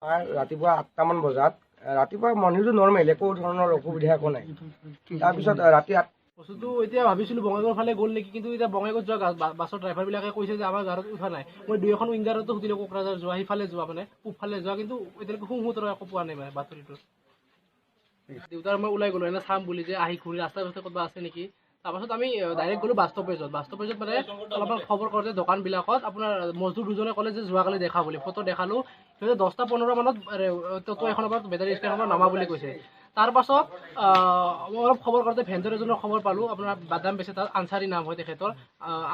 ৰাতিপুৱা ৮টামান বজাত ৰাতিপুৱা মৰ্ণিংটো নৰ্মেল, একো ধৰণৰ অসুবিধা একো নাই। তাৰপিছত ৰাতি বস্তুটো এতিয়া ভাবিছিলোঁ বঙাইগাঁৱৰ ফালে গ'ল নেকি, কিন্তু এতিয়া বঙাইগাঁৱত যোৱা বাছৰ ড্ৰাইভাৰবিলাকে কৈছে যে আমাৰ গাড়ীত উঠা নাই। মই 2এখন উইংগাৰতো সুধিলোঁ, কোকৰাঝাৰ যোৱা সিফালে যোৱা মানে পূবফালে যোৱা, কিন্তু এতিয়ালৈকে সোঁতৰ একো পোৱা নাই মানে বাতৰিটো। দেউতাৰ মই ওলাই গ'লোঁ এনে চাম বুলি, যে আহি ঘূৰি ৰাস্তাৰ কাষতে ক'ৰবাত আছে নেকি। তাৰপাছত আমি ডাইৰেক্ট গ'লোঁ বাছ ষ্টপেজত মানে অলপমান খবৰ কৰোঁতে দোকানবিলাকত আপোনাৰ মজদুৰ দুজনে ক'লে যে যোৱাকালি দেখা বুলি, ফটো দেখালোঁ। সিহঁতে 10:15 মানত টোটো এখনৰ পৰা বেটাৰী ষ্টেণ্ডৰ পৰা নামা বুলি কৈছে। তাৰপাছত মই অলপ খবৰ কৰোঁতে ভেণ্ডৰ এজনৰ খবৰ পালোঁ, আপোনাৰ বাদাম বেচে, তাত আনচাৰী নাম হয় তেখেতৰ।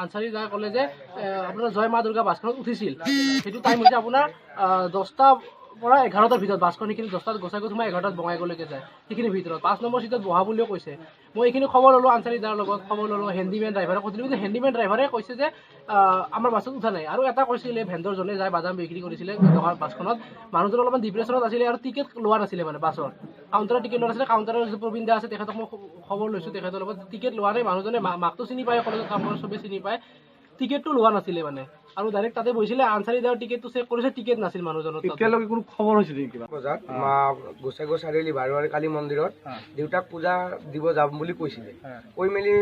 আনচাৰী যাই ক'লে যে আপোনাৰ জয় মা দুৰ্গা বাছখনত উঠিছিল। সেইটো টাইম হৈছে আপোনাৰ 10টাৰ পৰা 11টাৰ ভিতৰত। বাছখন সেইখিনি 10টাত গোসাইগাঁৱত সোমাই 11টাত বঙাইগাঁৱলৈকে যায়, সেইখিনিৰ ভিতৰত 5 নম্বৰ চিটত বহা বুলিও কৈছে। মই এইখিনি খবৰ ল'লোঁ আনচাৰী যাৰ লগত খবৰ ল'লোঁ, হেণ্ডিমেন ড্ৰাইভাৰক কৈছিলোঁ, কিন্তু হেণ্ডিমেন ড্ৰাইভাৰে কৈছে যে আমাৰ বাছত উঠা নাই। আৰু এটা কৈছিলে ভেণ্ডৰজনে যাই বাদাম বিক্ৰী কৰিছিলে বাছখনত, মানুহজন অলপমান ডিপ্ৰেশ্যনত আছিলে আৰু টিকেট লোৱা নাছিলে মানে বাছৰ। কাউণ্টাৰৰ টিকেট লোৱা নাছিলে। কাউণ্টাৰৰ যে প্ৰবীণ দা আছে তেখেতক মই খবৰ লৈছোঁ, তেখেতৰ লগত টিকেট লোৱা নাই। মানুহজনে মাকটো চিনি পায়, কলেজত কাম কৰে, চবেই চিনি পায়। টিকেটটো লোৱা নাছিলে মানে, আৰু ডাইৰেক্ট তাতে বহিছিলে। আনচাৰী যাৰ টিকেটটো চেক কৰিছে, টিকেট নাছিল মানুহজনৰ। এতিয়ালৈকে কোনো খবৰ হৈছিল নেকি? বজাত গোসাইগাঁও চাৰিআলি বাৰোৱাৰী কালী মন্দিৰত দেউতাক পূজা দিব যাম বুলি কৈছিলে। কৈ মেলি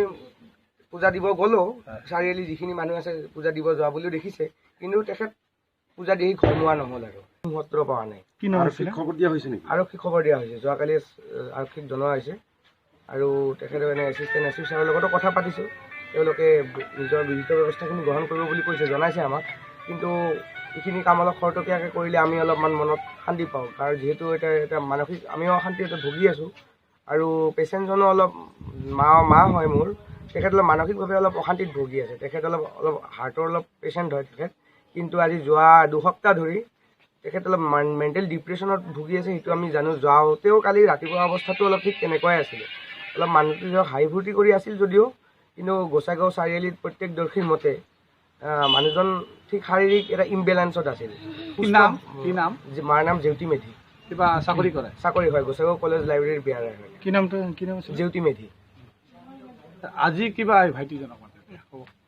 পূজা দিব গ'লোঁ। চাৰিআলি যিখিনি মানুহ আছে পূজা দিব যোৱা বুলিও দেখিছে, কিন্তু তেখেত পূজা দি ঘৰমুৱা নহ'ল আৰু পত্ৰ পোৱা নাই। আৰক্ষীক খবৰ দিয়া হৈছে নেকি? আৰক্ষীক খবৰ দিয়া হৈছে, যোৱাকালি আৰক্ষীক জনোৱা হৈছে। আৰু তেখেতে মানে এছিষ্টেণ্ট এছ পি ছাৰৰ লগতো কথা পাতিছোঁ। তেওঁলোকে নিজৰ বিহিত ব্যৱস্থাখিনি গ্ৰহণ কৰিব বুলি কৈছে, জনাইছে আমাক। কিন্তু এইখিনি কাম অলপ খৰতকীয়াকৈ কৰিলে আমি অলপমান মনত শান্তি পাওঁ, কাৰণ যিহেতু এটা মানসিক আমিও অশান্তিতে ভুগি আছোঁ। আৰু পেচেণ্টজনো অলপ মা হয় মোৰ, তেখেত অলপ মানসিকভাৱে অলপ অশান্তিত ভুগি আছে। তেখেত অলপ হাৰ্টৰ অলপ পেচেণ্ট হয় তেখেত, কিন্তু আজি যোৱা 2 সপ্তাহ ধৰি তেখেত অলপ মেণ্টেল ডিপ্ৰেশ্যনত ভুগি আছে, সেইটো আমি জানো। যাওঁতেও কালি ৰাতিপুৱা অৱস্থাটো অলপ ঠিক তেনেকুৱাই আছিলে, অলপ মানুহটো হাঁহি ফূৰ্তি কৰি আছিল যদিও, কিন্তু গোসাইগাঁও চাৰিআলিত প্ৰত্যেকদৰ্শীৰ মতে মানুহজন ঠিক শাৰীৰিক এটা ইমবেলেঞ্চত আছিল। কি নাম? মাৰ নাম জেউতি মেধি। কিবা চাকৰি কৰে? চাকৰি হয়, গোসাইগাঁও কলেজ লাইব্ৰেৰীৰ বিয়াৰ হয়। কি নাম আছিল? জেউতি মেধি। আজি কিবা ভাইটিজনক